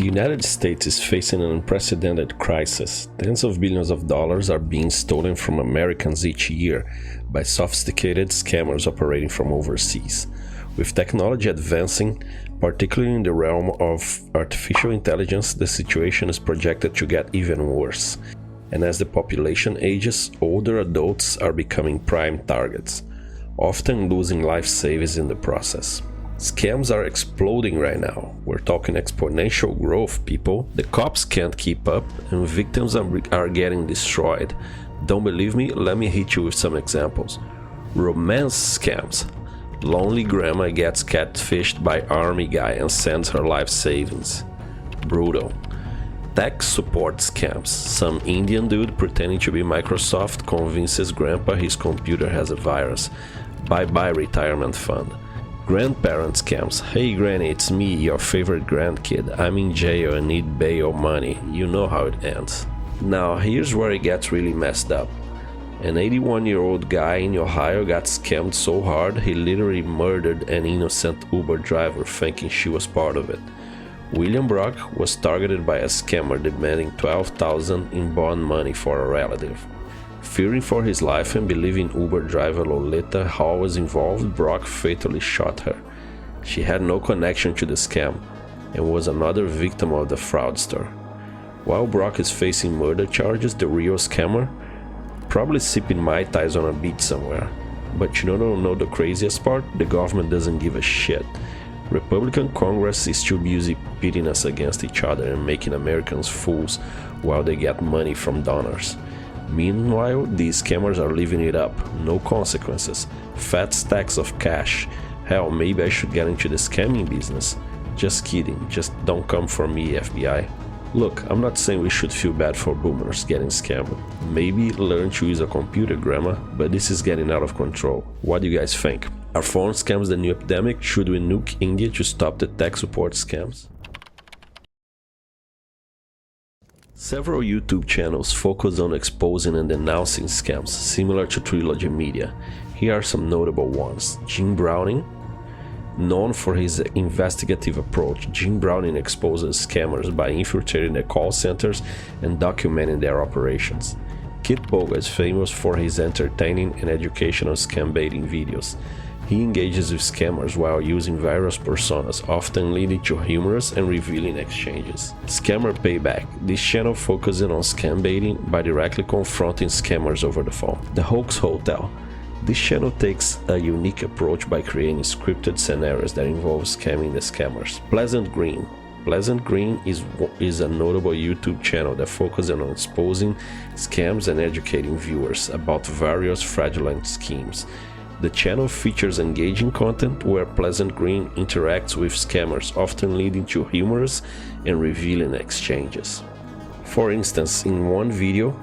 The United States is facing an unprecedented crisis. Tens of billions of dollars are being stolen from Americans each year by sophisticated scammers operating from overseas. With technology advancing, particularly in the realm of artificial intelligence, the situation is projected to get even worse. And as the population ages, older adults are becoming prime targets, often losing life savings in the process. Scams are exploding right now. We're talking exponential growth, people. The cops can't keep up and victims are getting destroyed. Don't believe me? Let me hit you with some examples. Romance scams. Lonely grandma gets catfished by army guy and sends her life savings. Brutal. Tech support scams. Some Indian dude pretending to be Microsoft convinces grandpa his computer has a virus. Bye-bye retirement fund. Grandparent scams. Hey granny, it's me, your favorite grandkid. I'm in jail and need bail money. You know how it ends. Now here's where it gets really messed up. An 81-year-old guy in Ohio got scammed so hard he literally murdered an innocent Uber driver thinking she was part of it. William Brock was targeted by a scammer demanding $12,000 in bond money for a relative. Fearing for his life and believing Uber driver Lolita Hall was involved, Brock fatally shot her. She had no connection to the scam and was another victim of the fraudster. While Brock is facing murder charges, the real scammer probably sipping Mai Tais on a beach somewhere. But you don't know the craziest part? The government doesn't give a shit. Republican Congress is too busy pitting us against each other and making Americans fools while they get money from donors. Meanwhile, these scammers are living it up, no consequences, fat stacks of cash. Hell, maybe I should get into the scamming business. Just kidding, just don't come for me, FBI. Look, I'm not saying we should feel bad for boomers getting scammed. Maybe learn to use a computer, grandma, but this is getting out of control. What do you guys think? Are phone scams the new epidemic? Should we nuke India to stop the tech support scams? Several YouTube channels focus on exposing and denouncing scams, similar to Trilogy Media. Here are some notable ones. Jim Browning. Known for his investigative approach, Jim Browning exposes scammers by infiltrating their call centers and documenting their operations. Kit Boga is famous for his entertaining and educational scam baiting videos. He engages with scammers while using various personas, often leading to humorous and revealing exchanges. Scammer Payback. This channel focuses on scam baiting by directly confronting scammers over the phone. The Hoax Hotel. This channel takes a unique approach by creating scripted scenarios that involve scamming the scammers. Pleasant Green. Pleasant Green is a notable YouTube channel that focuses on exposing scams and educating viewers about various fraudulent schemes. The channel features engaging content where Pleasant Green interacts with scammers, often leading to humorous and revealing exchanges. For instance, in one video,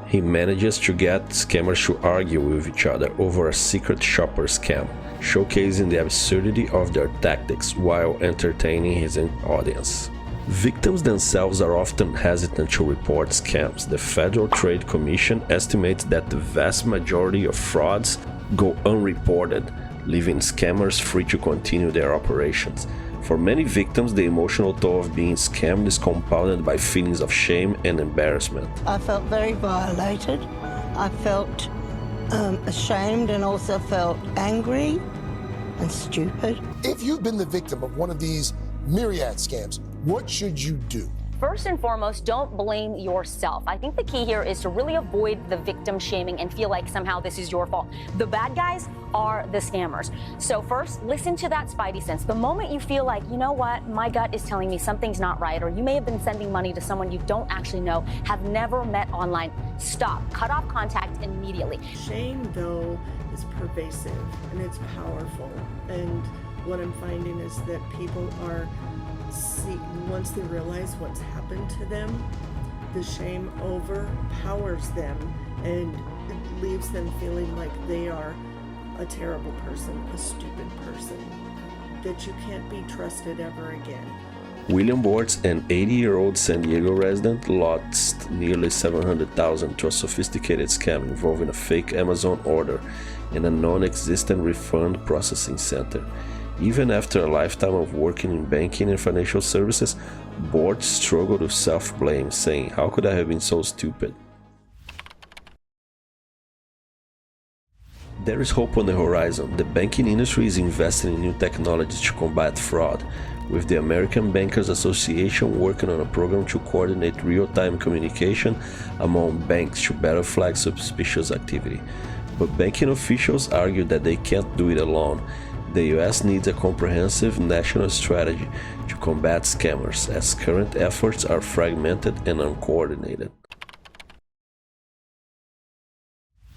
he manages to get scammers to argue with each other over a secret shopper scam, showcasing the absurdity of their tactics while entertaining his audience. Victims themselves are often hesitant to report scams. The Federal Trade Commission estimates that the vast majority of frauds go unreported, leaving scammers free to continue their operations. For many victims, the emotional toll of being scammed is compounded by feelings of shame and embarrassment. I felt very violated. I felt ashamed and also felt angry and stupid. If you've been the victim of one of these myriad scams, what should you do? First and foremost, don't blame yourself. I think the key here is to really avoid the victim shaming and feel like somehow this is your fault. The bad guys are the scammers. So first, listen to that spidey sense. The moment you feel like, you know what, my gut is telling me something's not right, or you may have been sending money to someone you don't actually know, have never met online, stop, cut off contact immediately. Shame, though, is pervasive and it's powerful. And what I'm finding is that people are once they realize what's happened to them, the shame overpowers them and it leaves them feeling like they are a terrible person, a stupid person, that you can't be trusted ever again. William Bortz, an 80-year-old San Diego resident, lost nearly $700,000 to a sophisticated scam involving a fake Amazon order and a non-existent refund processing center. Even after a lifetime of working in banking and financial services, boards struggle with self-blame, saying, "How could I have been so stupid?" There is hope on the horizon. The banking industry is investing in new technologies to combat fraud, with the American Bankers Association working on a program to coordinate real-time communication among banks to better flag suspicious activity. But banking officials argue that they can't do it alone. The US needs a comprehensive national strategy to combat scammers, as current efforts are fragmented and uncoordinated.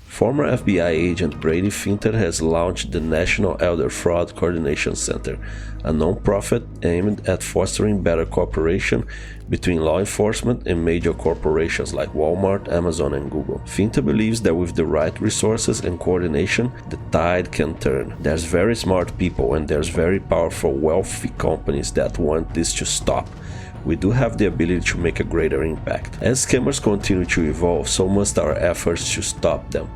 Former FBI agent Brady Finter has launched the National Elder Fraud Coordination Center, a non-profit aimed at fostering better cooperation between law enforcement and major corporations like Walmart, Amazon, and Google. Finter believes that with the right resources and coordination, the tide can turn. There's very smart people and there's very powerful, wealthy companies that want this to stop. We do have the ability to make a greater impact. As scammers continue to evolve, so must our efforts to stop them.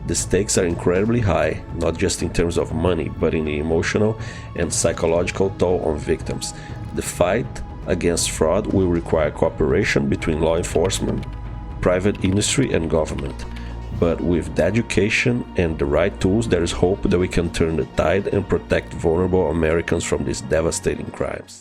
The stakes are incredibly high, not just in terms of money, but in the emotional and psychological toll on victims. The fight against fraud will require cooperation between law enforcement, private industry, and government. But with the education and the right tools, there is hope that we can turn the tide and protect vulnerable Americans from these devastating crimes.